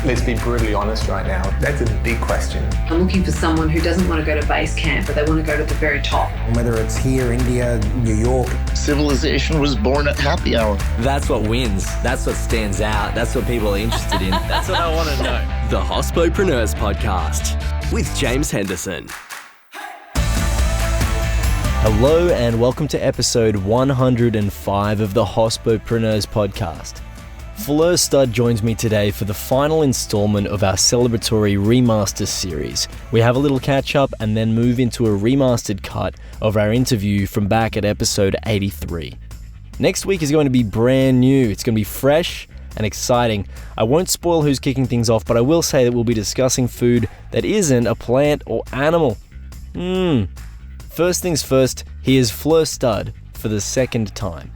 Let's be brutally honest right now. That's a big question. I'm looking for someone who doesn't want to go to base camp, but they want to go to the very top. Whether it's here, India, New York. Civilization was born at happy hour. That's what wins. That's what stands out. That's what people are interested in. That's what I want to know. The Hospopreneurs Podcast with James Henderson. Hello and welcome to episode 105 of the Hospopreneurs Podcast. Fleur Stud joins me today for the final installment of our celebratory Remaster series. We have a little catch up and then move into a remastered cut of our interview from back at episode 83. Next week is going to be brand new. It's going to be fresh and exciting. I won't spoil who's kicking things off, but I will say that we'll be discussing food that isn't a plant or animal. First things first, here's Fleur Stud for the second time.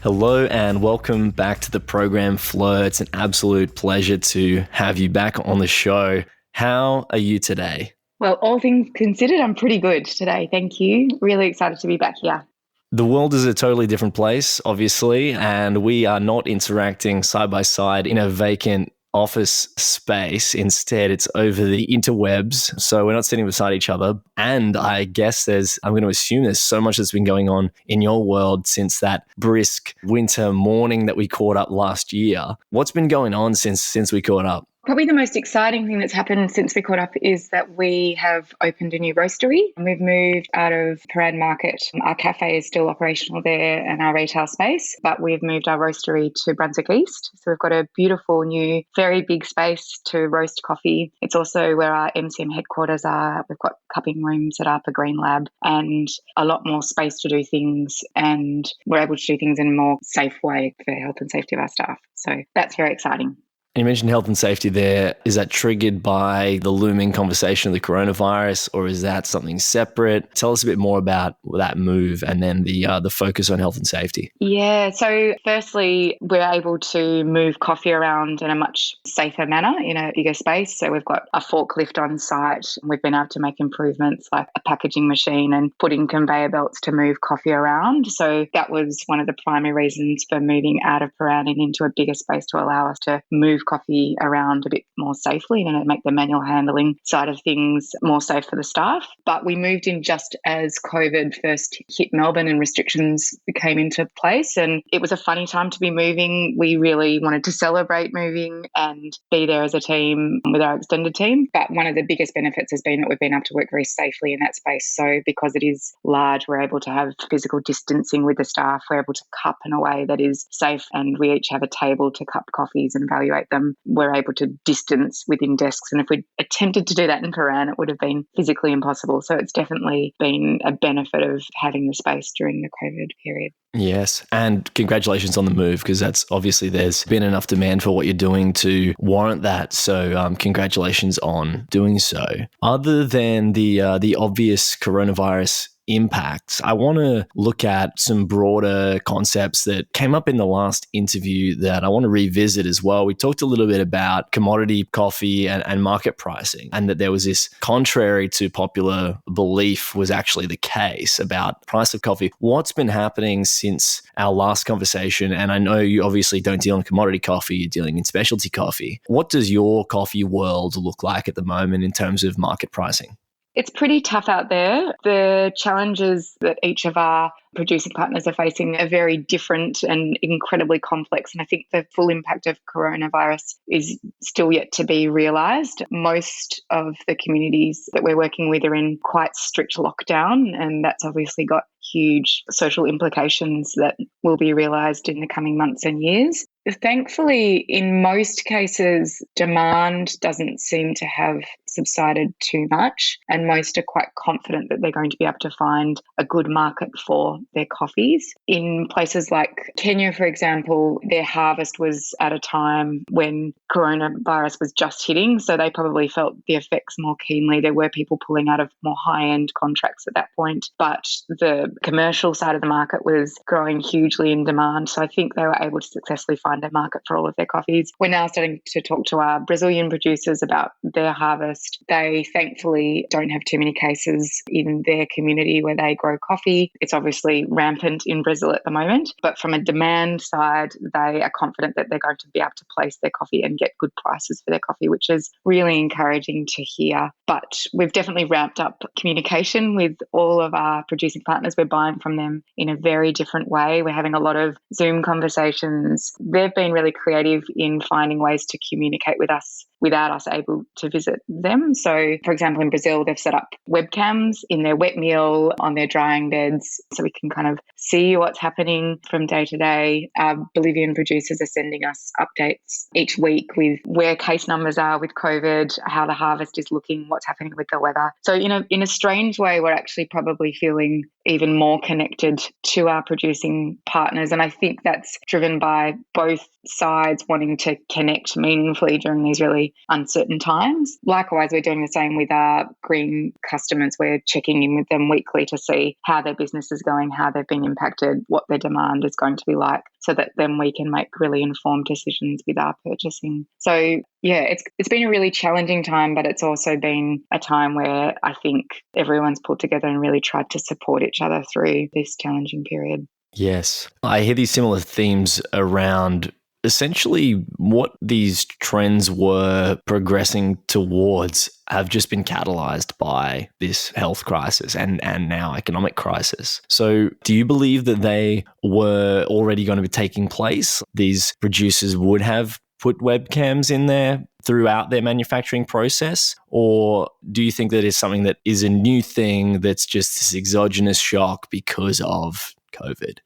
Hello and welcome back to the program, Fleur. It's an absolute pleasure to have you back on the show. How are you today? Well, all things considered, I'm pretty good today. Thank you. Really excited to be back here. The world is a totally different place, obviously, and we are not interacting side by side in a vacant office space. Instead, it's over the interwebs. So we're not sitting beside each other. And I guess I'm going to assume there's so much that's been going on in your world since that brisk winter morning that we caught up last year. What's been going on since we caught up? Probably the most exciting thing that's happened since we caught up is that we have opened a new roastery and we've moved out of Parade Market. Our cafe is still operational there and our retail space, but we've moved our roastery to Brunswick East. So we've got a beautiful new, very big space to roast coffee. It's also where our MCM headquarters are. We've got cupping rooms set up, a green lab, and a lot more space to do things. And we're able to do things in a more safe way for health and safety of our staff. So that's very exciting. You mentioned health and safety there. Is that triggered by the looming conversation of the coronavirus, or is that something separate? Tell us a bit more about that move and then the focus on health and safety. Yeah, so firstly, we're able to move coffee around in a much safer manner in a bigger space. So we've got a forklift on site. We've been able to make improvements like a packaging machine and putting conveyor belts to move coffee around. So that was one of the primary reasons for moving out of Paran and into a bigger space to allow us to move coffee around a bit more safely and make the manual handling side of things more safe for the staff. But we moved in just as COVID first hit Melbourne and restrictions came into place. And it was a funny time to be moving. We really wanted to celebrate moving and be there as a team with our extended team. But one of the biggest benefits has been that we've been able to work very safely in that space. So because it is large, we're able to have physical distancing with the staff. We're able to cup in a way that is safe, and we each have a table to cup coffees and evaluate them. We're able to distance within desks. And if we attempted to do that in Paran, it would have been physically impossible. So it's definitely been a benefit of having the space during the COVID period. Yes. And congratulations on the move, because that's obviously there's been enough demand for what you're doing to warrant that. So congratulations on doing so. Other than the obvious coronavirus impacts, I want to look at some broader concepts that came up in the last interview that I want to revisit as well. We talked a little bit about commodity coffee and market pricing, and that there was this, contrary to popular belief, was actually the case about price of coffee. What's been happening since our last conversation? And I know you obviously don't deal in commodity coffee, you're dealing in specialty coffee. What does your coffee world look like at the moment in terms of market pricing? It's pretty tough out there. The challenges that each of our producing partners are facing are very different and incredibly complex. And I think the full impact of coronavirus is still yet to be realised. Most of the communities that we're working with are in quite strict lockdown, and that's obviously got huge social implications that will be realised in the coming months and years. Thankfully, in most cases, demand doesn't seem to have subsided too much, and most are quite confident that they're going to be able to find a good market for their coffees. In places like Kenya, for example, their harvest was at a time when coronavirus was just hitting, so they probably felt the effects more keenly. There were people pulling out of more high-end contracts at that point, but the commercial side of the market was growing hugely in demand, so I think they were able to successfully find a market for all of their coffees. We're now starting to talk to our Brazilian producers about their harvest. They thankfully don't have too many cases in their community where they grow coffee. It's obviously obviously rampant in Brazil at the moment. But from a demand side, they are confident that they're going to be able to place their coffee and get good prices for their coffee, which is really encouraging to hear. But we've definitely ramped up communication with all of our producing partners. We're buying from them in a very different way. We're having a lot of Zoom conversations. They've been really creative in finding ways to communicate with us without us able to visit them. So, for example, in Brazil, they've set up webcams in their wet mill on their drying beds so we can kind of see what's happening from day to day. Our Bolivian producers are sending us updates each week with where case numbers are with COVID, how the harvest is looking, what's happening with the weather. So, in a strange way, we're actually probably feeling even more connected to our producing partners. And I think that's driven by both sides wanting to connect meaningfully during these really uncertain times. Likewise, we're doing the same with our green customers. We're checking in with them weekly to see how their business is going, how they've been impacted, what their demand is going to be like, so that then we can make really informed decisions with our purchasing. So yeah, it's been a really challenging time, but it's also been a time where I think everyone's pulled together and really tried to support each other through this challenging period. Yes. I hear these similar themes around essentially what these trends were progressing towards have just been catalyzed by this health crisis and now economic crisis. So do you believe that they were already going to be taking place? These producers would have put webcams in there throughout their manufacturing process? Or do you think that it's something that is a new thing that's just this exogenous shock because of COVID?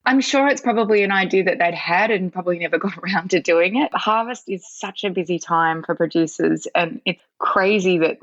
I'm sure it's probably an idea that they'd had and probably never got around to doing it. Harvest is such a busy time for producers, and it's crazy that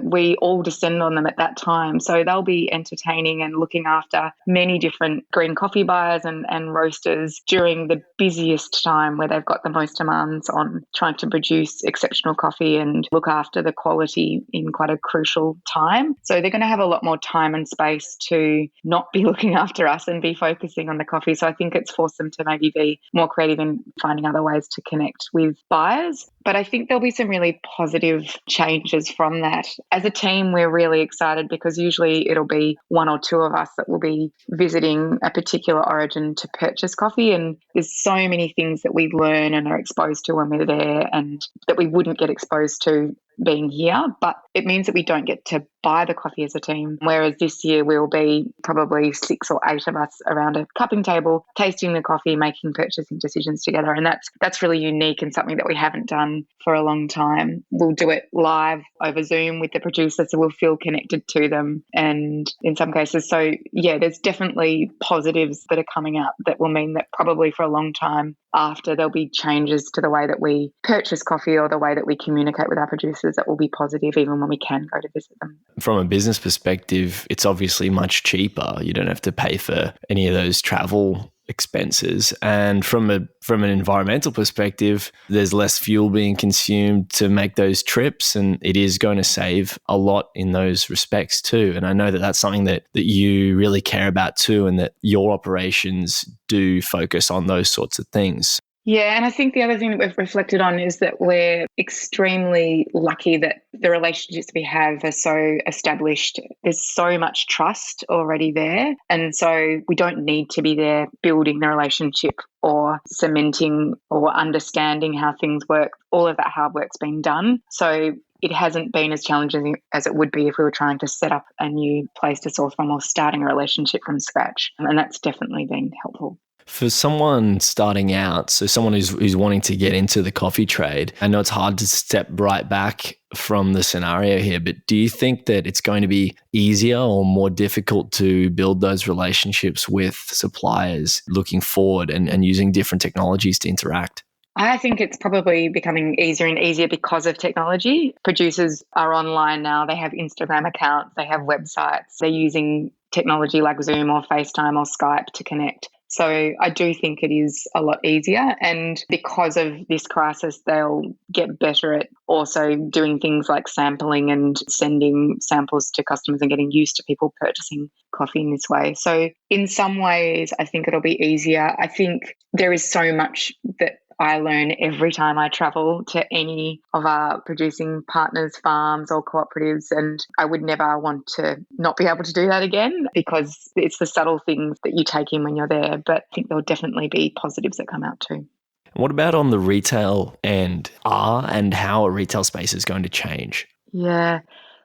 we all descend on them at that time. So they'll be entertaining and looking after many different green coffee buyers and roasters during the busiest time where they've got the most demands on trying to produce exceptional coffee and look after the quality in quite a crucial time. So they're going to have a lot more time and space to not be looking after us and be focusing on the coffee. So I think it's forced them to maybe be more creative in finding other ways to connect with buyers. But I think there'll be some really positive changes from that. As a team, we're really excited because usually it'll be one or two of us that will be visiting a particular origin to purchase coffee. And there's so many things that we learn and are exposed to when we're there and that we wouldn't get exposed to being here, but it means that we don't get to buy the coffee as a team. Whereas this year we'll be probably 6 or 8 of us around a cupping table, tasting the coffee, making purchasing decisions together. And that's really unique and something that we haven't done for a long time. We'll do it live over Zoom with the producer, so we'll feel connected to them. And in some cases, so yeah, there's definitely positives that are coming up that will mean that probably for a long time after there'll be changes to the way that we purchase coffee or the way that we communicate with our producers that will be positive even when we can go to visit them. From a business perspective, it's obviously much cheaper. You don't have to pay for any of those travel expenses. And from an environmental perspective, there's less fuel being consumed to make those trips, and it is going to save a lot in those respects too. And I know that that's something that you really care about too, and that your operations do focus on those sorts of things. Yeah, and I think the other thing that we've reflected on is that we're extremely lucky that the relationships we have are so established. There's so much trust already there. And so we don't need to be there building the relationship or cementing or understanding how things work. All of that hard work's been done. So it hasn't been as challenging as it would be if we were trying to set up a new place to source from or starting a relationship from scratch. And that's definitely been helpful. For someone starting out, so someone who's wanting to get into the coffee trade, I know it's hard to step right back from the scenario here, but do you think that it's going to be easier or more difficult to build those relationships with suppliers looking forward and using different technologies to interact? I think it's probably becoming easier and easier because of technology. Producers are online now. They have Instagram accounts. They have websites. They're using technology like Zoom or FaceTime or Skype to connect. So I do think it is a lot easier. And because of this crisis, they'll get better at also doing things like sampling and sending samples to customers and getting used to people purchasing coffee in this way. So in some ways, I think it'll be easier. I think there is so much that I learn every time I travel to any of our producing partners' farms or cooperatives, and I would never want to not be able to do that again because it's the subtle things that you take in when you're there. But I think there'll definitely be positives that come out too. What about on the retail end? And how a retail space is going to change? Yeah.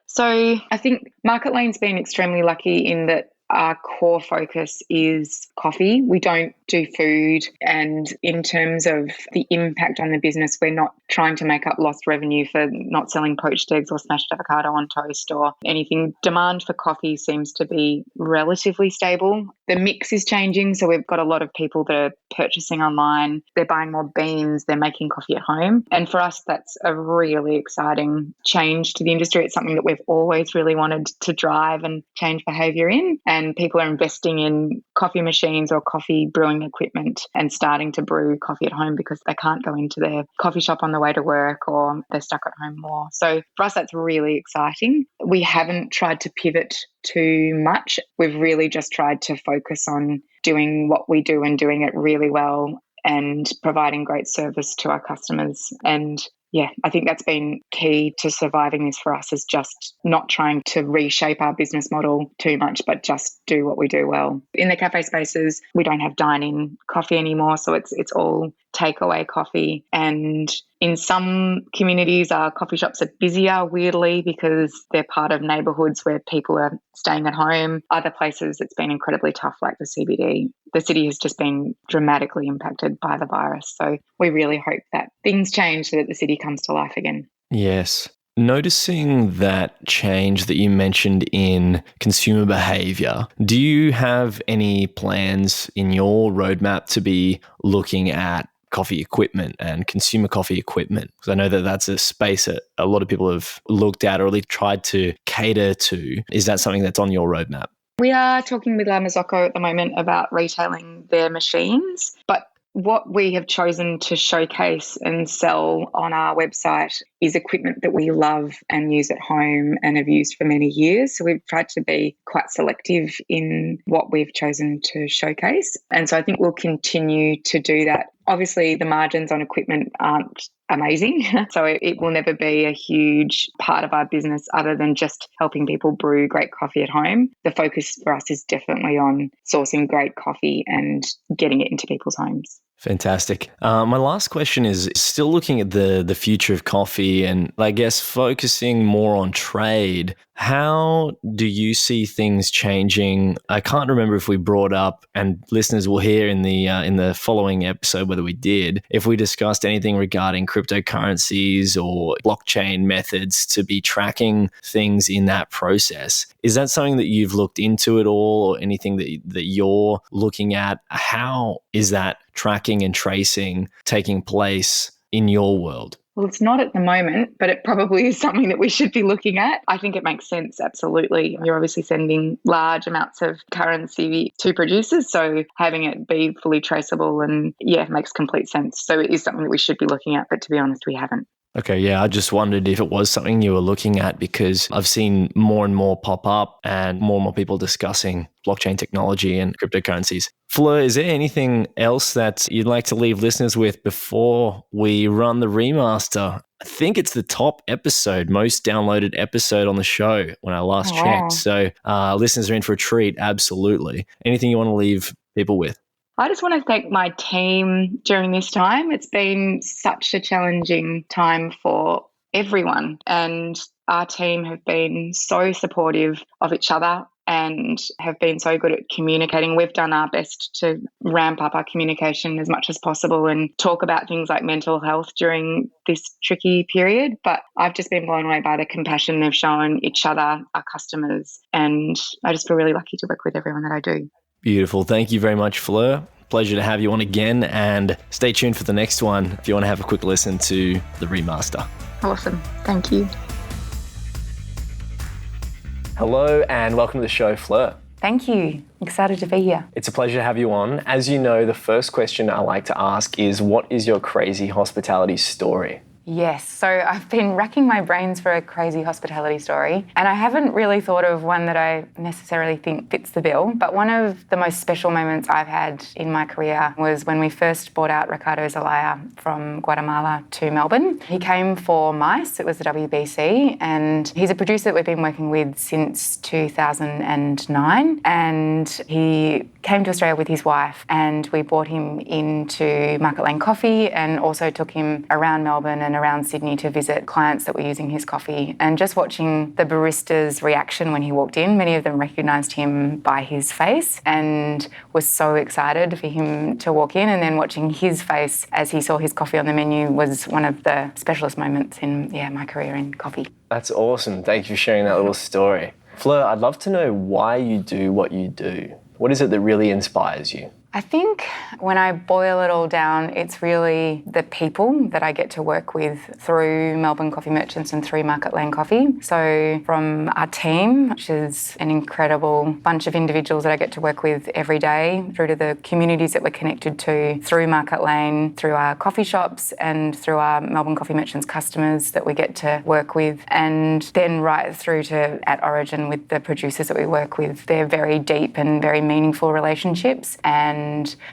So I think Market Lane's been extremely lucky in that our core focus is coffee. We don't do food. And in terms of the impact on the business, we're not trying to make up lost revenue for not selling poached eggs or smashed avocado on toast or anything. Demand for coffee seems to be relatively stable. The mix is changing. So we've got a lot of people that are purchasing online. They're buying more beans. They're making coffee at home. And for us, that's a really exciting change to the industry. It's something that we've always really wanted to drive and change behaviour in. And people are investing in coffee machines or coffee brewing equipment and starting to brew coffee at home because they can't go into their coffee shop on the way to work or they're stuck at home more. So for us, that's really exciting. We haven't tried to pivot too much. We've really just tried to focus on doing what we do and doing it really well and providing great service to our customers. And yeah, I think that's been key to surviving this for us, is just not trying to reshape our business model too much, but just do what we do well. In the cafe spaces, we don't have dine-in coffee anymore, so it's all takeaway coffee. And in some communities, our coffee shops are busier, weirdly, because they're part of neighbourhoods where people are staying at home. Other places, it's been incredibly tough, like the CBD. The city has just been dramatically impacted by the virus. So we really hope that things change so that the city comes to life again. Yes. Noticing that change that you mentioned in consumer behaviour, do you have any plans in your roadmap to be looking at coffee equipment and consumer coffee equipment? Because I know that that's a space that a lot of people have looked at or at least tried to cater to. Is that something that's on your roadmap? We are talking with La Mazzocco at the moment about retailing their machines, but what we have chosen to showcase and sell on our website is equipment that we love and use at home and have used for many years. So we've tried to be quite selective in what we've chosen to showcase. And so I think we'll continue to do that. Obviously, the margins on equipment aren't amazing. So it will never be a huge part of our business other than just helping people brew great coffee at home. The focus for us is definitely on sourcing great coffee and getting it into people's homes. Fantastic. My last question is still looking at the future of coffee and I guess focusing more on trade. How do you see things changing? I can't remember if we brought up, and listeners will hear in the following episode whether we did, if we discussed anything regarding cryptocurrencies or blockchain methods to be tracking things in that process. Is that something that you've looked into at all, or anything that you're looking at? How is that tracking and tracing taking place in your world? Well, it's not at the moment, but it probably is something that we should be looking at. I think it makes sense, absolutely. You're obviously sending large amounts of currency to producers, so having it be fully traceable and, makes complete sense. So it is something that we should be looking at, but to be honest, we haven't. Okay, yeah, I just wondered if it was something you were looking at because I've seen more and more pop up and more people discussing blockchain technology and cryptocurrencies. Fleur, is there anything else that you'd like to leave listeners with before we run the remaster? I think it's the top episode, most downloaded episode on the show when I last checked. So listeners are in for a treat, absolutely. Anything you want to leave people with? I just want to thank my team during this time. It's been such a challenging time for everyone, and our team have been so supportive of each other and have been so good at communicating. We've done our best to ramp up our communication as much as possible and talk about things like mental health during this tricky period. But I've just been blown away by the compassion they've shown each other, our customers, and I just feel really lucky to work with everyone that I do. Beautiful. Thank you very much, Fleur. Pleasure to have you on again, and stay tuned for the next one if you want to have a quick listen to the remaster. Awesome. Thank you. Hello and welcome to the show, Fleur. Thank you. Excited to be here. It's a pleasure to have you on. As you know, the first question I like to ask is, what is your crazy hospitality story? Yes, so I've been racking my brains for a crazy hospitality story, and I haven't really thought of one that I necessarily think fits the bill, but one of the most special moments I've had in my career was when we first brought out Ricardo Zelaya from Guatemala to Melbourne. He came for MICE, it was the WBC, and he's a producer that we've been working with since 2009, and he came to Australia with his wife, and we brought him into Market Lane Coffee and also took him around Melbourne and around Sydney to visit clients that were using his coffee. And just watching the baristas' reaction when he walked in, many of them recognised him by his face and was so excited for him to walk in, and then watching his face as he saw his coffee on the menu was one of the specialist moments in my career in coffee. That's awesome. Thank you for sharing that little story. Fleur, I'd love to know why you do what you do. What is it that really inspires you? I think when I boil it all down, it's really the people that I get to work with through Melbourne Coffee Merchants and through Market Lane Coffee. So from our team, which is an incredible bunch of individuals that I get to work with every day, through to the communities that we're connected to through Market Lane, through our coffee shops and through our Melbourne Coffee Merchants customers that we get to work with, and then right through to at Origin with the producers that we work with. They're very deep and very meaningful relationships, and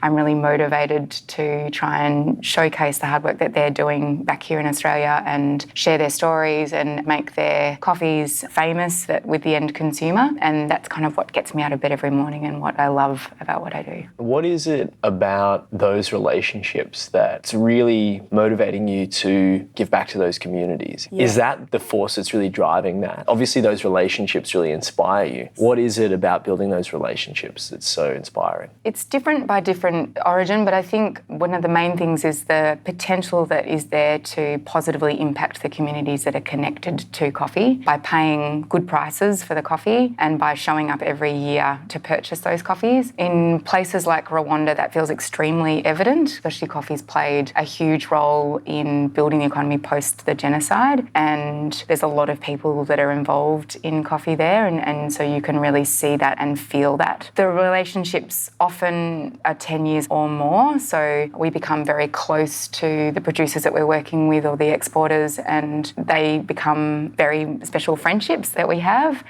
I'm really motivated to try and showcase the hard work that they're doing back here in Australia and share their stories and make their coffees famous with the end consumer. And that's kind of what gets me out of bed every morning and what I love about what I do. What is it about those relationships that's really motivating you to give back to those communities? Yeah. Is that the force that's really driving that? Obviously, those relationships really inspire you. What is it about building those relationships that's so inspiring? It's different by different origin, but I think one of the main things is the potential that is there to positively impact the communities that are connected to coffee by paying good prices for the coffee and by showing up every year to purchase those coffees. In places like Rwanda, that feels extremely evident, especially coffee's played a huge role in building the economy post the genocide, and there's a lot of people that are involved in coffee there, and so you can really see that and feel that. The relationships often are 10 years or more, so we become very close to the producers that we're working with or the exporters, and they become very special friendships that we have.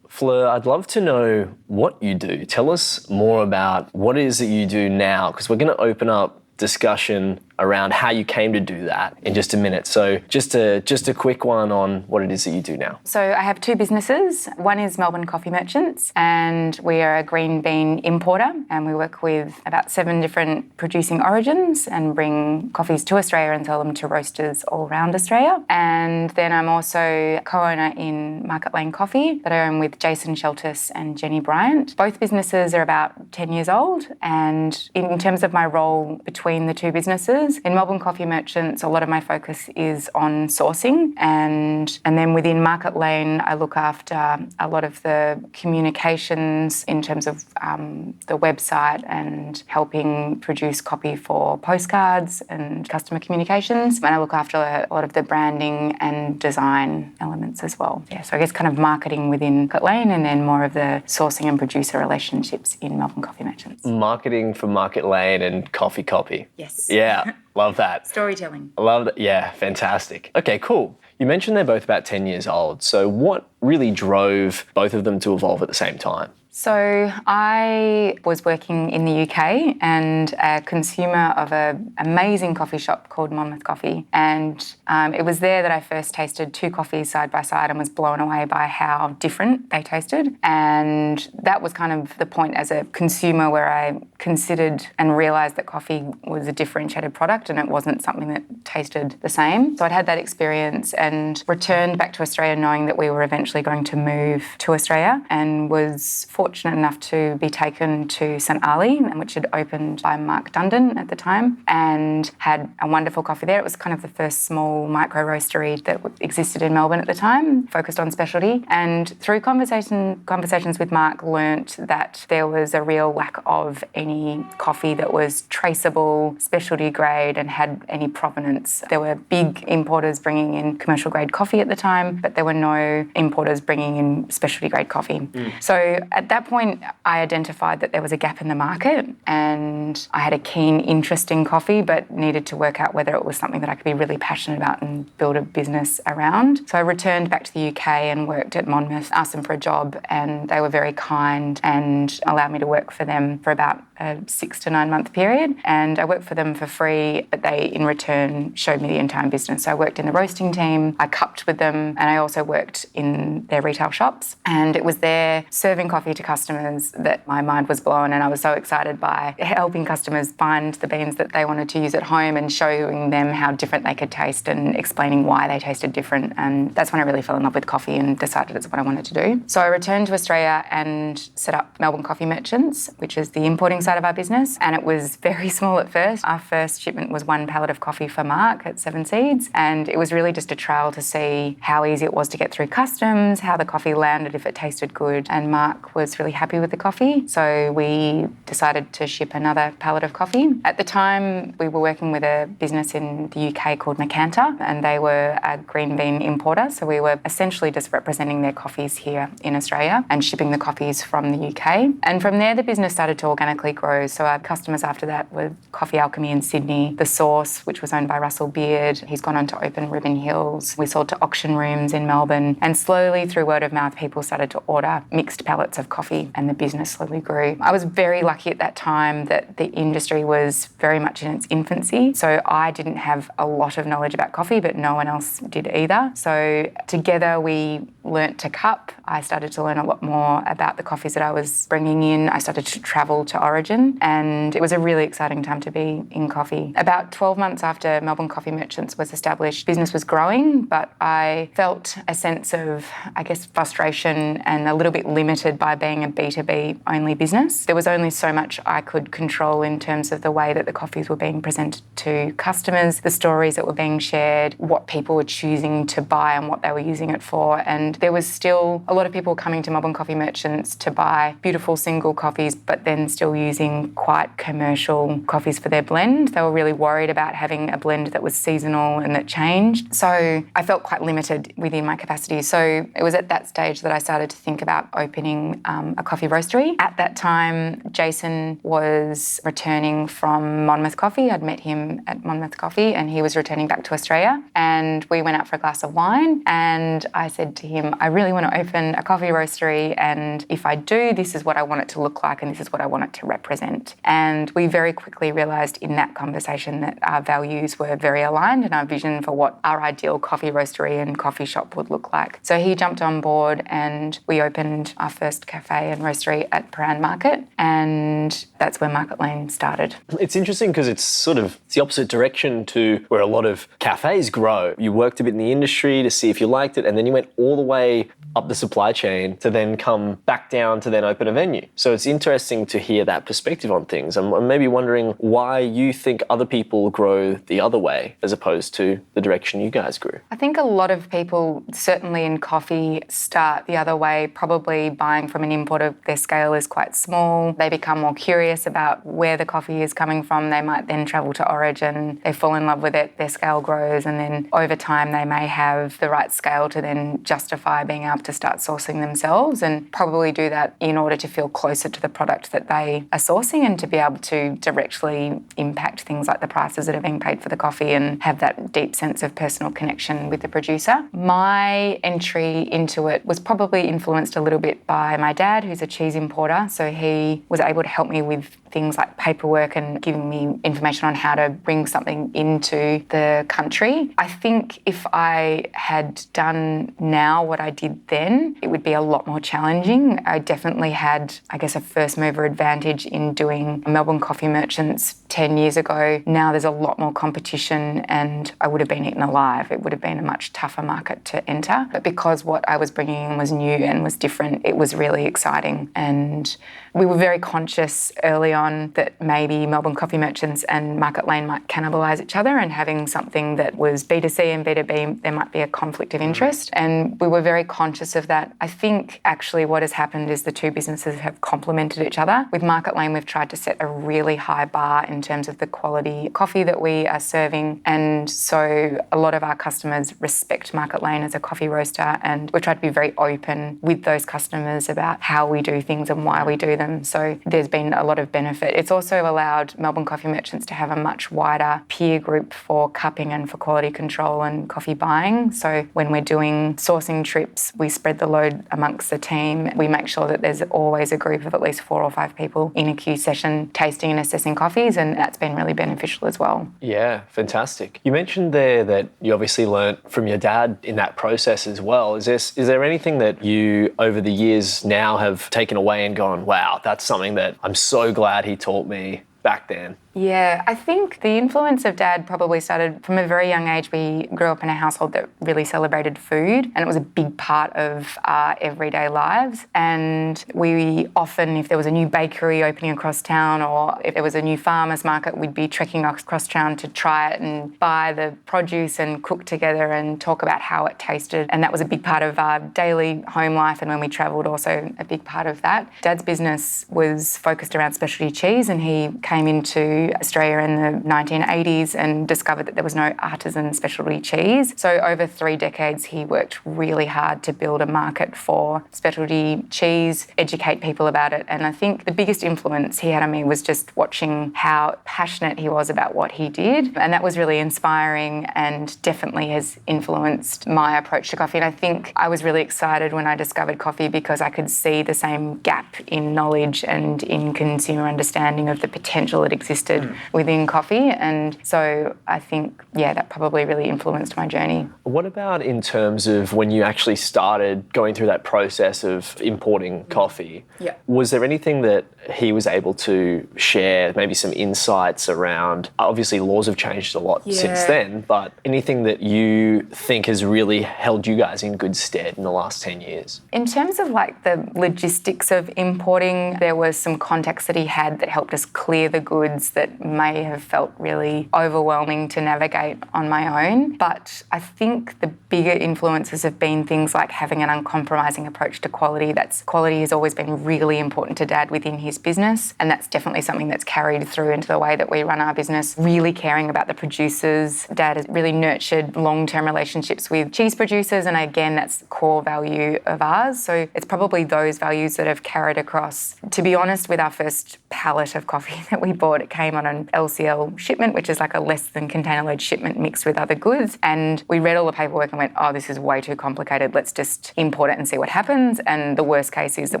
Fleur, I'd love to know what you do. Tell us more about what it is that you do now, because we're going to open up discussion around how you came to do that in just a minute. So just a quick one on what it is that you do now. So I have two businesses. One is Melbourne Coffee Merchants, and we are a green bean importer, and we work with about 7 different producing origins and bring coffees to Australia and sell them to roasters all around Australia. And then I'm also co-owner in Market Lane Coffee that I own with Jason Sheltis and Jenny Bryant. Both businesses are about 10 years old, and in terms of my role between the two businesses, in Melbourne Coffee Merchants, a lot of my focus is on sourcing, and then within Market Lane, I look after a lot of the communications in terms of the website and helping produce copy for postcards and customer communications. And I look after a lot of the branding and design elements as well. Yeah, so I guess kind of marketing within Market Lane, and then more of the sourcing and producer relationships in Melbourne Coffee Merchants. Marketing for Market Lane and coffee copy. Yes. Yeah. Love that. Storytelling. I love that. Yeah, fantastic. Okay, cool. You mentioned they're both about 10 years old. So what really drove both of them to evolve at the same time? So I was working in the UK and a consumer of an amazing coffee shop called Monmouth Coffee. And it was there that I first tasted 2 coffees side by side and was blown away by how different they tasted. And that was kind of the point as a consumer where I considered and realised that coffee was a differentiated product and it wasn't something that tasted the same. So I'd had that experience and returned back to Australia knowing that we were eventually going to move to Australia, and was fortunate enough to be taken to St Ali, which had opened by Mark Dundon at the time, and had a wonderful coffee there. It was kind of the first small micro roastery that existed in Melbourne at the time, focused on specialty. And through conversations with Mark, learnt that there was a real lack of any coffee that was traceable, specialty grade, and had any provenance. There were big importers bringing in commercial grade coffee at the time, but there were no importers bringing in specialty grade coffee. So at that point, I identified that there was a gap in the market and I had a keen interest in coffee, but needed to work out whether it was something that I could be really passionate about and build a business around. So I returned back to the UK and worked at Monmouth, asked them for a job, and they were very kind and allowed me to work for them for about a 6 to 9 month period. And I worked for them for free, but they in return showed me the entire business. So I worked in the roasting team, I cupped with them, and I also worked in their retail shops. And it was there serving coffee to customers that my mind was blown, and I was so excited by helping customers find the beans that they wanted to use at home and showing them how different they could taste and explaining why they tasted different. And that's when I really fell in love with coffee and decided it's what I wanted to do. So I returned to Australia and set up Melbourne Coffee Merchants, which is the importing side of our business. And it was very small at first. Our first shipment was 1 pallet of coffee for Mark at 7 Seeds. And it was really just a trial to see how easy it was to get through customs, how the coffee landed, if it tasted good. And Mark was really happy with the coffee. So we decided to ship another pallet of coffee. At the time, we were working with a business in the UK called Macanta, and they were a green bean importer. So we were essentially just representing their coffees here in Australia and shipping the coffees from the UK. And from there, the business started to organically grow. So our customers after that were Coffee Alchemy in Sydney, The Source, which was owned by Russell Beard. He's gone on to open Ribbon Hills. We sold to auction rooms in Melbourne. And slowly, through word of mouth, people started to order mixed pallets of coffee, and the business slowly grew. I was very lucky at that time that the industry was very much in its infancy. So I didn't have a lot of knowledge about coffee, but no one else did either. So together we learnt to cup. I started to learn a lot more about the coffees that I was bringing in. I started to travel to Origin, and it was a really exciting time to be in coffee. About 12 months after Melbourne Coffee Merchants was established, business was growing, but I felt a sense of, I guess, frustration and a little bit limited by being a B2B only business. There was only so much I could control in terms of the way that the coffees were being presented to customers, the stories that were being shared, what people were choosing to buy and what they were using it for. And there was still a lot of people coming to Melbourne Coffee Merchants to buy beautiful single coffees, but then still using quite commercial coffees for their blend. They were really worried about having a blend that was seasonal and that changed. So I felt quite limited within my capacity. So it was at that stage that I started to think about opening a coffee roastery. At that time, Jason was returning from Monmouth Coffee. I'd met him at Monmouth Coffee and he was returning back to Australia. And we went out for a glass of wine and I said to him, I really want to open a coffee roastery, and if I do, this is what I want it to look like and this is what I want it to represent. And we very quickly realised in that conversation that our values were very aligned and our vision for what our ideal coffee roastery and coffee shop would look like. So he jumped on board and we opened our first cafe and roastery at Paran Market, and that's where Market Lane started. It's interesting because it's the opposite direction to where a lot of cafes grow. You worked a bit in the industry to see if you liked it, and then you went all the way up the supply chain to then come back down to then open a venue. So it's interesting to hear that perspective on things. I'm maybe wondering why you think other people grow the other way as opposed to the direction you guys grew. I think a lot of people, certainly in coffee, start the other way, probably buying from an importer. Their scale is quite small. They become more curious about where the coffee is coming from. They might then travel to Origin. They fall in love with it. Their scale grows, and then over time they may have the right scale to then justify being able to start sourcing themselves, and probably do that in order to feel closer to the product that they are sourcing and to be able to directly impact things like the prices that are being paid for the coffee and have that deep sense of personal connection with the producer. My entry into it was probably influenced a little bit by my dad, who's a cheese importer. So he was able to help me with things like paperwork and giving me information on how to bring something into the country. I think if I had done now what I did then, it would be a lot more challenging. I definitely had, I guess, a first mover advantage in doing Melbourne Coffee Merchants 10 years ago. Now there's a lot more competition and I would have been eaten alive. It would have been a much tougher market to enter. But because what I was bringing in was new and was different, it was really exciting. And we were very conscious early on that maybe Melbourne Coffee Merchants and Market Lane might cannibalise each other, and having something that was B2C and B2B, there might be a conflict of interest. And we were very conscious of that. I think actually what has happened is the two businesses have complemented each other. With Market Lane, we've tried to set a really high bar in terms of the quality coffee that we are serving. And so a lot of our customers respect Market Lane as a coffee roaster, and we've tried to be very open with those customers about how we do things and why we do them. So there's been a lot of benefit. It's also allowed Melbourne coffee merchants to have a much wider peer group for cupping and for quality control and coffee buying. So when we're doing sourcing trips, we spread the load amongst the team. We make sure that there's always a group of at least 4 or 5 people in a queue session tasting and assessing coffees, and that's been really beneficial as well. Yeah, fantastic. You mentioned there that you obviously learnt from your dad in that process as well. Is there anything that you over the years now have taken away and gone, wow, that's something that I'm so glad he taught me back then? Yeah, I think the influence of Dad probably started from a very young age. We grew up in a household that really celebrated food, and it was a big part of our everyday lives. And we often, if there was a new bakery opening across town or if there was a new farmer's market, we'd be trekking across town to try it and buy the produce and cook together and talk about how it tasted. And that was a big part of our daily home life, and when we travelled, also a big part of that. Dad's business was focused around specialty cheese, and he came into Australia in the 1980s and discovered that there was no artisan specialty cheese. So over 3 decades, he worked really hard to build a market for specialty cheese, educate people about it. And I think the biggest influence he had on me was just watching how passionate he was about what he did. And that was really inspiring and definitely has influenced my approach to coffee. And I think I was really excited when I discovered coffee because I could see the same gap in knowledge and in consumer understanding of the potential that existed within coffee. And so I think, that probably really influenced my journey. What about in terms of when you actually started going through that process of importing coffee? Yeah. Was there anything that he was able to share, maybe some insights around, obviously laws have changed a lot since then, but anything that you think has really held you guys in good stead in the last 10 years? In terms of like the logistics of importing, there was some contacts that he had that helped us clear the goods that may have felt really overwhelming to navigate on my own. But I think the bigger influences have been things like having an uncompromising approach to quality. Quality has always been really important to Dad within his business, and that's definitely something that's carried through into the way that we run our business, really caring about the producers. Dad has really nurtured long-term relationships with cheese producers, and again, that's the core value of ours. So it's probably those values that have carried across. To be honest, with our first pallet of coffee that we bought, it came on an LCL shipment, which is like a less than container load shipment mixed with other goods. And we read all the paperwork and went, oh, this is way too complicated. Let's just import it and see what happens. And the worst case is that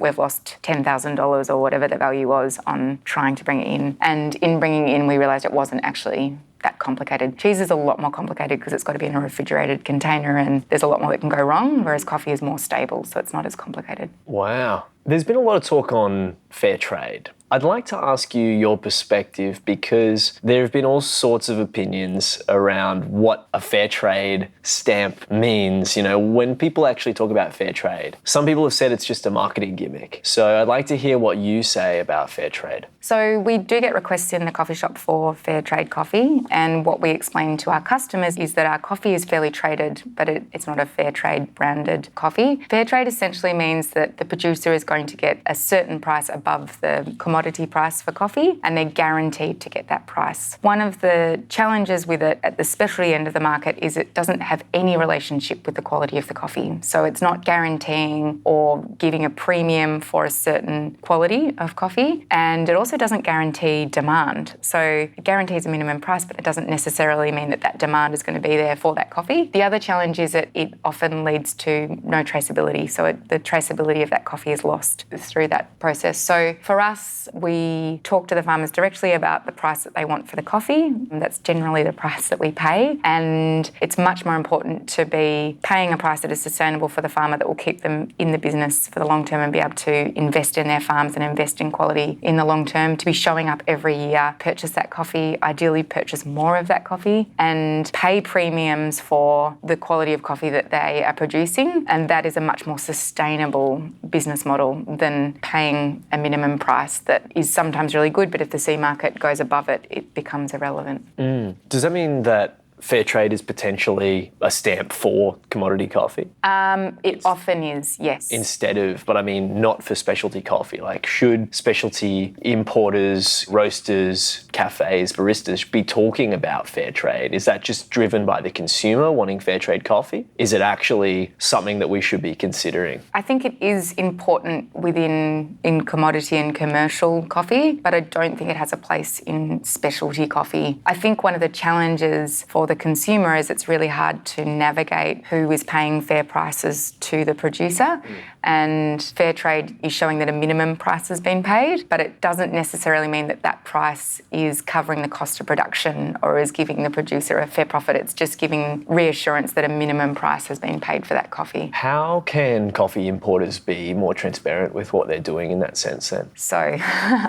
we've lost $10,000 or whatever the value was on trying to bring it in. And in bringing it in, we realised it wasn't actually that complicated. Cheese is a lot more complicated because it's got to be in a refrigerated container and there's a lot more that can go wrong, whereas coffee is more stable, so it's not as complicated. Wow. There's been a lot of talk on fair trade. I'd like to ask you your perspective because there have been all sorts of opinions around what a fair trade stamp means. You know, when people actually talk about fair trade, some people have said it's just a marketing gimmick. So I'd like to hear what you say about fair trade. So we do get requests in the coffee shop for fair trade coffee, and what we explain to our customers is that our coffee is fairly traded, but it's not a fair trade branded coffee. Fair trade essentially means that the producer is going to get a certain price above the commodity price for coffee, and they're guaranteed to get that price. One of the challenges with it at the specialty end of the market is it doesn't have any relationship with the quality of the coffee. So it's not guaranteeing or giving a premium for a certain quality of coffee, and it also doesn't guarantee demand. So it guarantees a minimum price, but it doesn't necessarily mean that that demand is going to be there for that coffee. The other challenge is that it often leads to no traceability. So the traceability of that coffee is lost through that process. So for us, we talk to the farmers directly about the price that they want for the coffee. That's generally the price that we pay. And it's much more important to be paying a price that is sustainable for the farmer that will keep them in the business for the long term and be able to invest in their farms and invest in quality in the long term, to be showing up every year, purchase that coffee, ideally purchase more of that coffee and pay premiums for the quality of coffee that they are producing. And that is a much more sustainable business model than paying a minimum price that is sometimes really good, but if the C market goes above it, it becomes irrelevant. Does that mean that fair trade is potentially a stamp for commodity coffee? It often is, yes. Instead of, but I mean, not for specialty coffee. Like, should specialty importers, roasters, cafes, baristas be talking about fair trade? Is that just driven by the consumer wanting fair trade coffee? Is it actually something that we should be considering? I think it is important in commodity and commercial coffee, but I don't think it has a place in specialty coffee. I think one of the challenges for the consumer is it's really hard to navigate who is paying fair prices to the producer. And fair trade is showing that a minimum price has been paid, but it doesn't necessarily mean that that price is covering the cost of production or is giving the producer a fair profit. It's just giving reassurance that a minimum price has been paid for that coffee. How can coffee importers be more transparent with what they're doing in that sense then? So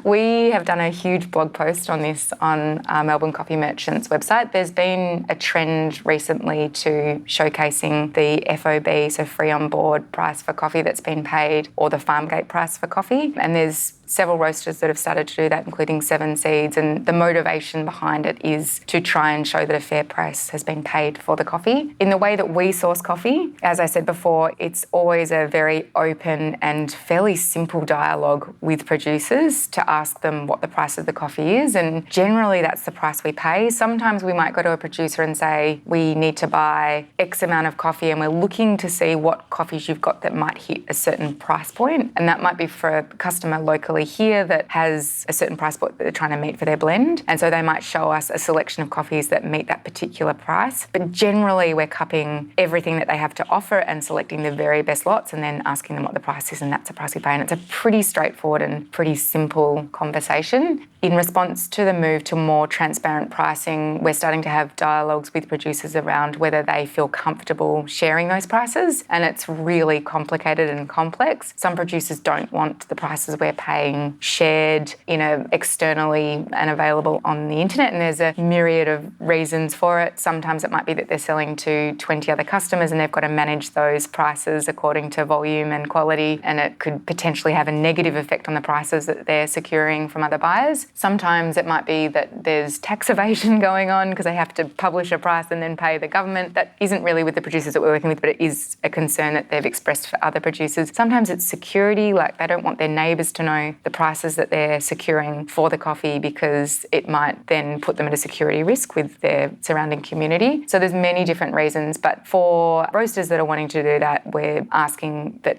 we have done a huge blog post on this on our Melbourne Coffee Merchants website. There's been a trend recently to showcasing the FOB, so free on board price for coffee that's been paid, or the farm gate price for coffee. And there's several roasters that have started to do that, including Seven Seeds. And the motivation behind it is to try and show that a fair price has been paid for the coffee. In the way that we source coffee, as I said before, it's always a very open and fairly simple dialogue with producers to ask them what the price of the coffee is. And generally that's the price we pay. Sometimes we might go to a producer and say, we need to buy X amount of coffee and we're looking to see what coffees you've got that might hit a certain price point. And that might be for a customer locally here that has a certain price point that they're trying to meet for their blend. And so they might show us a selection of coffees that meet that particular price. But generally we're cupping everything that they have to offer and selecting the very best lots and then asking them what the price is, and that's the price we pay. And it's a pretty straightforward and pretty simple conversation. In response to the move to more transparent pricing, we're starting to have dialogues with producers around whether they feel comfortable sharing those prices. And it's really complicated and complex. Some producers don't want the prices we're paying shared, externally and available on the internet. And there's a myriad of reasons for it. Sometimes it might be that they're selling to 20 other customers and they've got to manage those prices according to volume and quality. And it could potentially have a negative effect on the prices that they're securing from other buyers. Sometimes it might be that there's tax evasion going on because they have to publish a price and then pay the government. That isn't really with the producers that we're working with, but it is a concern that they've expressed for other producers. Sometimes it's security, like they don't want their neighbours to know the prices that they're securing for the coffee because it might then put them at a security risk with their surrounding community. So there's many different reasons, but for roasters that are wanting to do that, we're asking that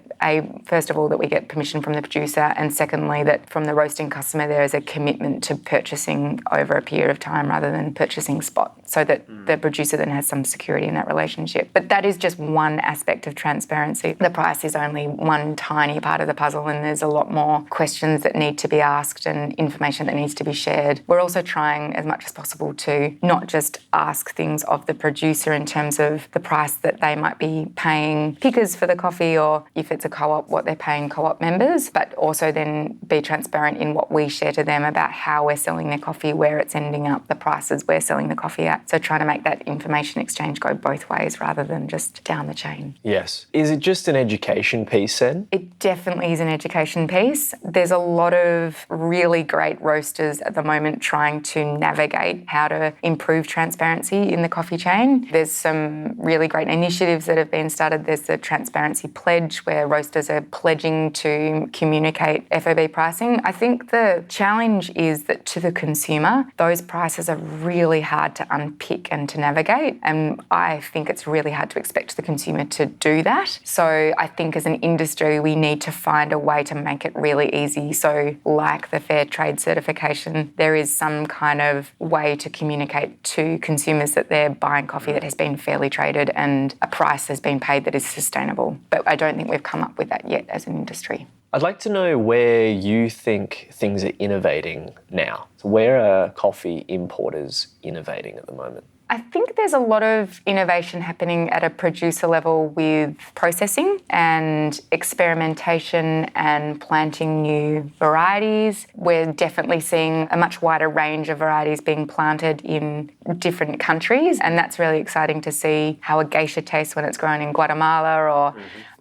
first of all, that we get permission from the producer, and secondly, that from the roasting customer there is a commitment to purchasing over a period of time rather than purchasing spot, so that the producer then has some security in that relationship. But that is just one aspect of transparency. The price is only one tiny part of the puzzle, and there's a lot more questions that need to be asked and information that needs to be shared. We're also trying as much as possible to not just ask things of the producer in terms of the price that they might be paying pickers for the coffee, or if it's a co-op, what they're paying co-op members, but also then be transparent in what we share to them about how we're selling their coffee, where it's ending up, the prices we're selling the coffee at. So trying to make that information exchange go both ways rather than just down the chain. Yes. Is it just an education piece then? It definitely is an education piece. There's a lot of really great roasters at the moment trying to navigate how to improve transparency in the coffee chain. There's some really great initiatives that have been started. There's the Transparency Pledge, where roasters are pledging to communicate FOB pricing. I think the challenge is that to the consumer, those prices are really hard to unpick and to navigate. And I think it's really hard to expect the consumer to do that. So I think as an industry, we need to find a way to make it really easy. So like the Fair Trade certification, there is some kind of way to communicate to consumers that they're buying coffee that has been fairly traded and a price has been paid that is sustainable. But I don't think we've come up with that yet as an industry. I'd like to know where you think things are innovating now. So where are coffee importers innovating at the moment? I think there's a lot of innovation happening at a producer level with processing and experimentation and planting new varieties. We're definitely seeing a much wider range of varieties being planted in different countries, and that's really exciting to see how a geisha tastes when it's grown in Guatemala, or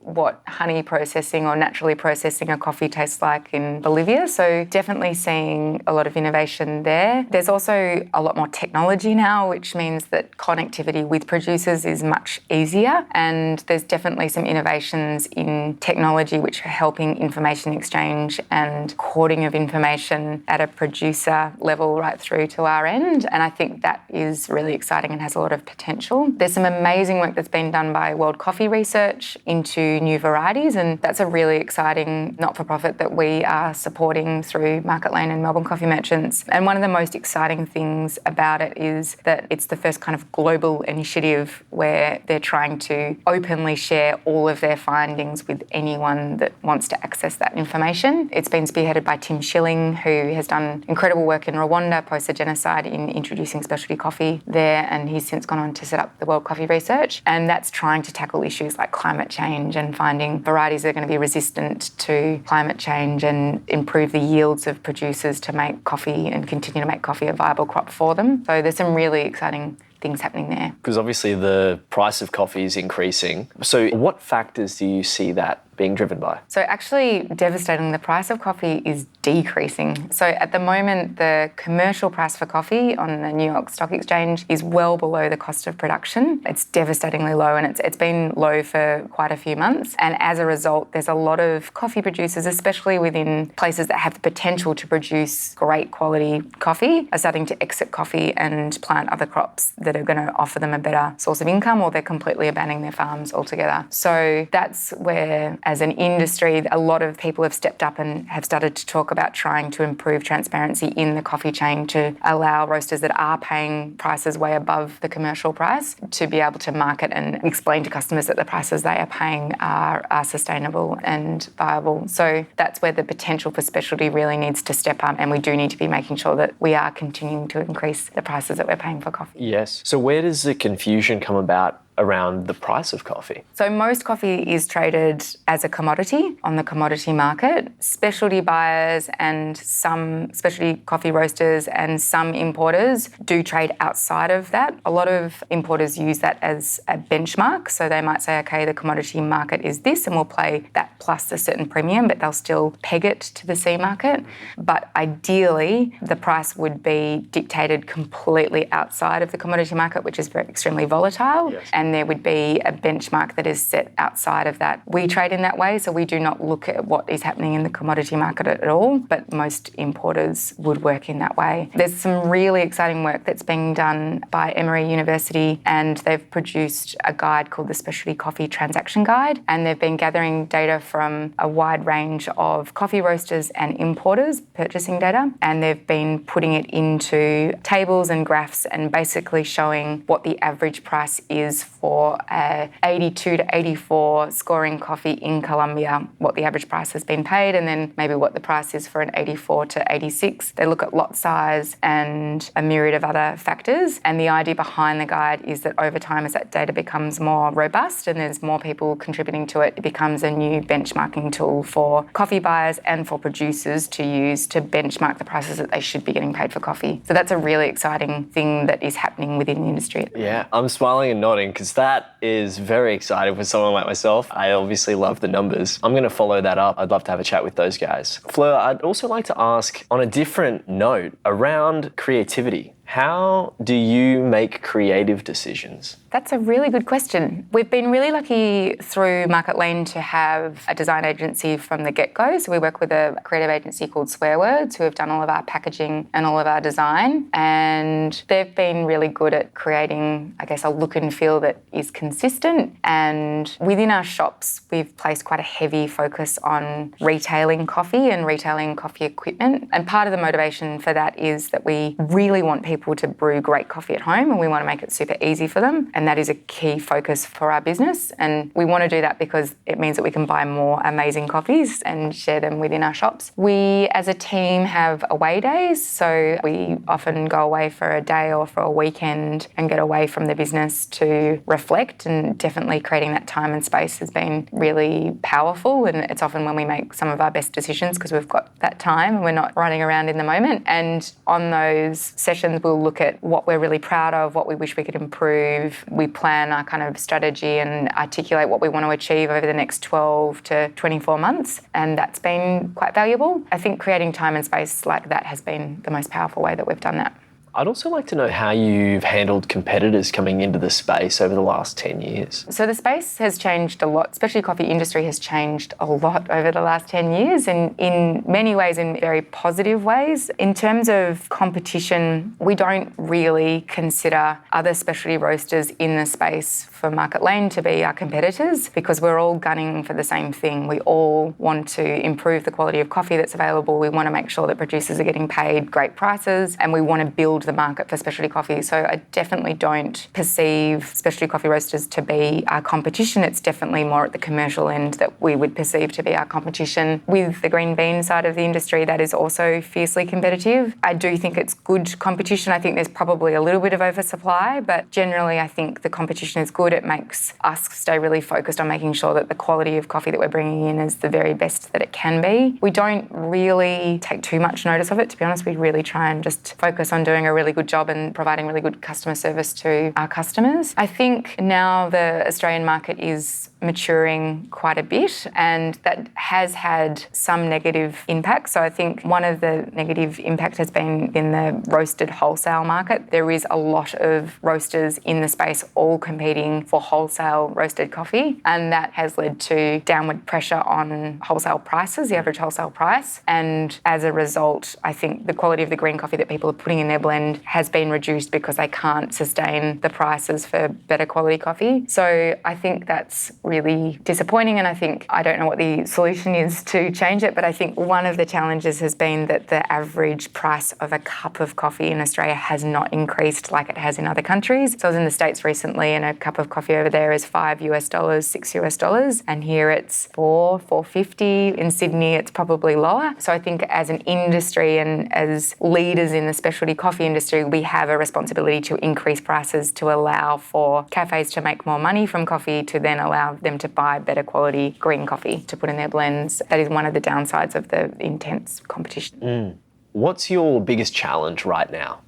what honey processing or naturally processing a coffee tastes like in Bolivia. So definitely seeing a lot of innovation there. There's also a lot more technology now, which means that connectivity with producers is much easier. And there's definitely some innovations in technology which are helping information exchange and coding of information at a producer level right through to our end. And I think that is really exciting and has a lot of potential. There's some amazing work that's been done by World Coffee Research into new varieties, and that's a really exciting not-for-profit that we are supporting through Market Lane and Melbourne Coffee Merchants. And one of the most exciting things about it is that it's the first kind of global initiative where they're trying to openly share all of their findings with anyone that wants to access that information. It's been spearheaded by Tim Schilling, who has done incredible work in Rwanda post the genocide in introducing specialty coffee there, and he's since gone on to set up the World Coffee Research, and that's trying to tackle issues like climate change and finding varieties that are going to be resistant to climate change and improve the yields of producers to make coffee and continue to make coffee a viable crop for them. So there's some really exciting things happening there. Because obviously the price of coffee is increasing. So what factors do you see that being driven by? So actually, devastating, the price of coffee is decreasing. So at the moment, the commercial price for coffee on the New York Stock Exchange is well below the cost of production. It's devastatingly low, and it's been low for quite a few months. And as a result, there's a lot of coffee producers, especially within places that have the potential to produce great quality coffee, are starting to exit coffee and plant other crops that are going to offer them a better source of income, or they're completely abandoning their farms altogether. So that's where, as an industry, a lot of people have stepped up and have started to talk about trying to improve transparency in the coffee chain to allow roasters that are paying prices way above the commercial price to be able to market and explain to customers that the prices they are paying are sustainable and viable. So that's where the potential for specialty really needs to step up, and we do need to be making sure that we are continuing to increase the prices that we're paying for coffee. Yes. So where does the confusion come about around the price of coffee? So most coffee is traded as a commodity on the commodity market. Specialty buyers and some specialty coffee roasters and some importers do trade outside of that. A lot of importers use that as a benchmark. So they might say, okay, the commodity market is this, and we'll play that plus a certain premium, but they'll still peg it to the C market. But ideally, the price would be dictated completely outside of the commodity market, which is extremely volatile. Yes. And there would be a benchmark that is set outside of that. We trade in that way, so we do not look at what is happening in the commodity market at all, but most importers would work in that way. There's some really exciting work that's being done by Emory University, and they've produced a guide called the Specialty Coffee Transaction Guide, and they've been gathering data from a wide range of coffee roasters and importers purchasing data, and they've been putting it into tables and graphs and basically showing what the average price is for a 82 to 84 scoring coffee in Colombia, what the average price has been paid, and then maybe what the price is for an 84 to 86. They look at lot size and a myriad of other factors. And the idea behind the guide is that over time, as that data becomes more robust and there's more people contributing to it, it becomes a new benchmarking tool for coffee buyers and for producers to use to benchmark the prices that they should be getting paid for coffee. So that's a really exciting thing that is happening within the industry. Yeah, I'm smiling and nodding because that is very exciting for someone like myself. I obviously love the numbers. I'm going to follow that up. I'd love to have a chat with those guys. Fleur, I'd also like to ask on a different note around creativity. How do you make creative decisions? That's a really good question. We've been really lucky through Market Lane to have a design agency from the get-go. So we work with a creative agency called Swearwords, who have done all of our packaging and all of our design. And they've been really good at creating, I guess, a look and feel that is consistent. And within our shops, we've placed quite a heavy focus on retailing coffee and retailing coffee equipment. And part of the motivation for that is that we really want people to brew great coffee at home, and we want to make it super easy for them. And that is a key focus for our business. And we want to do that because it means that we can buy more amazing coffees and share them within our shops. We, as a team, have away days. So we often go away for a day or for a weekend and get away from the business to reflect. And definitely creating that time and space has been really powerful. And it's often when we make some of our best decisions because we've got that time and we're not running around in the moment. And on those sessions, we'll look at what we're really proud of, what we wish we could improve, we plan our kind of strategy and articulate what we want to achieve over the next 12 to 24 months. And that's been quite valuable. I think creating time and space like that has been the most powerful way that we've done that. I'd also like to know how you've handled competitors coming into the space over the last 10 years. So the space has changed a lot. Especially coffee industry has changed a lot over the last 10 years, and in many ways, in very positive ways. In terms of competition, we don't really consider other specialty roasters in the space for Market Lane to be our competitors, because we're all gunning for the same thing. We all want to improve the quality of coffee that's available. We want to make sure that producers are getting paid great prices, and we want to build the market for specialty coffee. So I definitely don't perceive specialty coffee roasters to be our competition. It's definitely more at the commercial end that we would perceive to be our competition. With the green bean side of the industry, that is also fiercely competitive. I do think it's good competition. I think there's probably a little bit of oversupply, but generally I think the competition is good. It makes us stay really focused on making sure that the quality of coffee that we're bringing in is the very best that it can be. We don't really take too much notice of it, to be honest. We really try and just focus on doing a really good job and providing really good customer service to our customers. I think now the Australian market is maturing quite a bit, and that has had some negative impact. So I think one of the negative impact has been in the roasted wholesale market. There is a lot of roasters in the space all competing for wholesale roasted coffee, and that has led to downward pressure on wholesale prices, the average wholesale price. And as a result, I think the quality of the green coffee that people are putting in their blend has been reduced because they can't sustain the prices for better quality coffee. So I think that's really disappointing, and I don't know what the solution is to change it, but I think one of the challenges has been that the average price of a cup of coffee in Australia has not increased like it has in other countries. So I was in the States recently, and a cup of coffee over there is $5, $6, and here it's $4.50. In Sydney it's probably lower. So I think as an industry and as leaders in the specialty coffee industry, we have a responsibility to increase prices to allow for cafes to make more money from coffee, to then allow them to buy better quality green coffee to put in their blends. That is one of the downsides of the intense competition. What's your biggest challenge right now?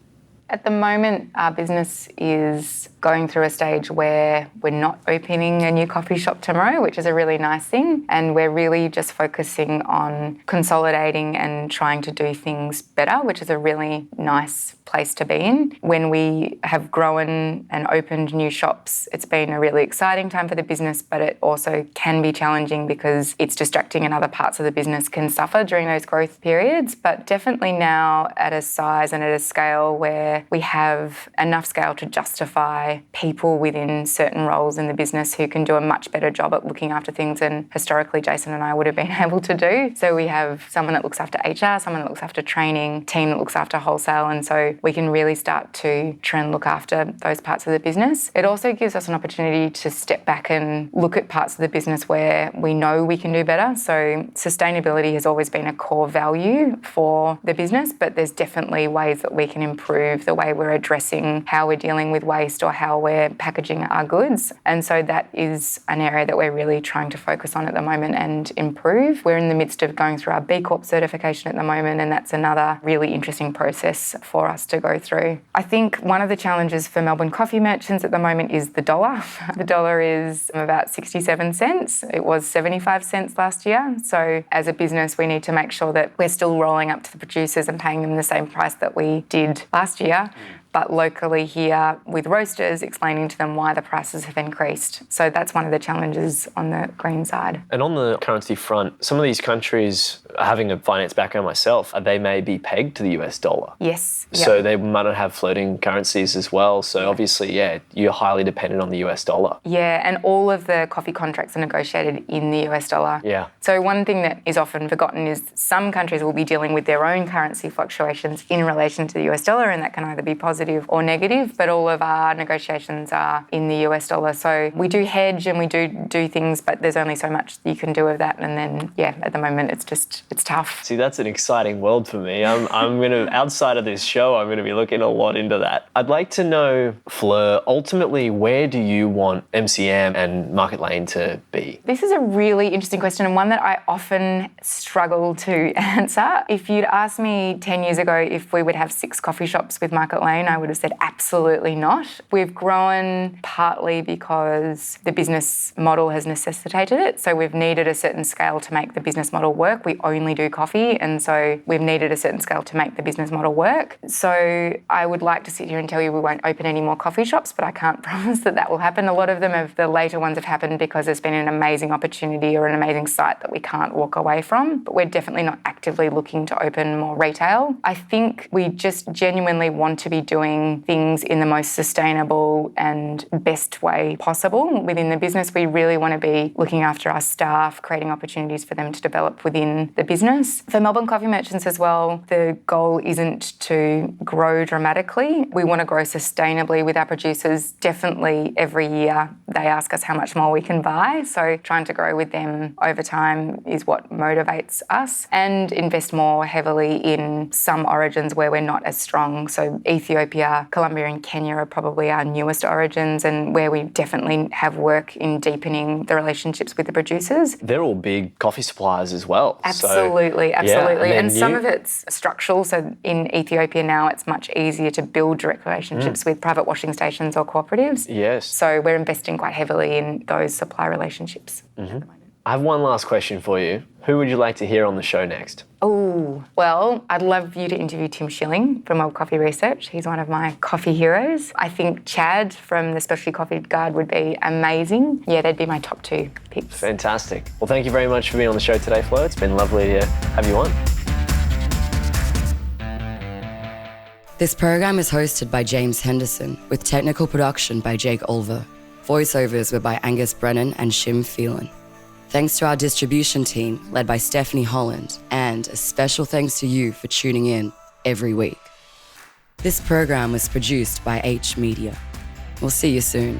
At the moment, our business is going through a stage where we're not opening a new coffee shop tomorrow, which is a really nice thing. And we're really just focusing on consolidating and trying to do things better, which is a really nice place to be in. When we have grown and opened new shops, it's been a really exciting time for the business, but it also can be challenging because it's distracting and other parts of the business can suffer during those growth periods. But definitely now at a size and at a scale where we have enough scale to justify people within certain roles in the business who can do a much better job at looking after things than historically Jason and I would have been able to do. So we have someone that looks after HR, someone that looks after training, team that looks after wholesale, and so we can really start to try and look after those parts of the business. It also gives us an opportunity to step back and look at parts of the business where we know we can do better. So sustainability has always been a core value for the business, but there's definitely ways that we can improve the way we're addressing how we're dealing with waste or how we're packaging our goods. And so that is an area that we're really trying to focus on at the moment and improve. We're in the midst of going through our B Corp certification at the moment, and that's another really interesting process for us to go through. I think one of the challenges for Melbourne coffee merchants at the moment is the dollar. The dollar is about 67 cents. It was 75 cents last year. So as a business, we need to make sure that we're still rolling up to the producers and paying them the same price that we did last year. But locally here with roasters, explaining to them why the prices have increased. So that's one of the challenges on the green side. And on the currency front, some of these countries, having a finance background myself, they may be pegged to the US dollar. Yes. Yep. So they might not have floating currencies as well. So obviously, you're highly dependent on the US dollar. Yeah, and all of the coffee contracts are negotiated in the US dollar. Yeah. So one thing that is often forgotten is some countries will be dealing with their own currency fluctuations in relation to the US dollar, and that can either be positive or negative, but all of our negotiations are in the US dollar. So we do hedge and we do things, but there's only so much you can do with that. And then, at the moment it's tough. See, that's an exciting world for me. I'm going to, outside of this show, I'm going to be looking a lot into that. I'd like to know, Fleur, ultimately, where do you want MCM and Market Lane to be? This is a really interesting question, and one that I often struggle to answer. If you'd asked me 10 years ago if we would have 6 coffee shops with Market Lane, I I would have said absolutely not. We've grown partly because the business model has necessitated it. So we've needed a certain scale to make the business model work. We only do coffee, and so we've needed a certain scale to make the business model work. So I would like to sit here and tell you we won't open any more coffee shops, but I can't promise that that will happen. A lot of them, the later ones have happened because there's been an amazing opportunity or an amazing site that we can't walk away from, but we're definitely not actively looking to open more retail. I think we just genuinely want to be doing things in the most sustainable and best way possible within the business. We really want to be looking after our staff, creating opportunities for them to develop within the business. For Melbourne Coffee Merchants as well, the goal isn't to grow dramatically. We want to grow sustainably with our producers. Definitely every year they ask us how much more we can buy. So trying to grow with them over time is what motivates us, and invest more heavily in some origins where we're not as strong. So Ethiopia, Colombia and Kenya are probably our newest origins, and where we definitely have work in deepening the relationships with the producers. They're all big coffee suppliers as well. Absolutely. Yeah, and some of it's structural. So in Ethiopia now, it's much easier to build direct relationships with private washing stations or cooperatives. Yes. So we're investing quite heavily in those supply relationships. I have one last question for you. Who would you like to hear on the show next? Oh, well, I'd love you to interview Tim Schilling from World Coffee Research. He's one of my coffee heroes. I think Chad from the Specialty Coffee Guard would be amazing. Yeah, they'd be my top 2 picks. Fantastic. Well, thank you very much for being on the show today, Fleur. It's been lovely to have you on. This program is hosted by James Henderson, with technical production by Jake Olver. Voiceovers were by Angus Brennan and Shim Phelan. Thanks to our distribution team, led by Stephanie Holland, and a special thanks to you for tuning in every week. This program was produced by H Media. We'll see you soon.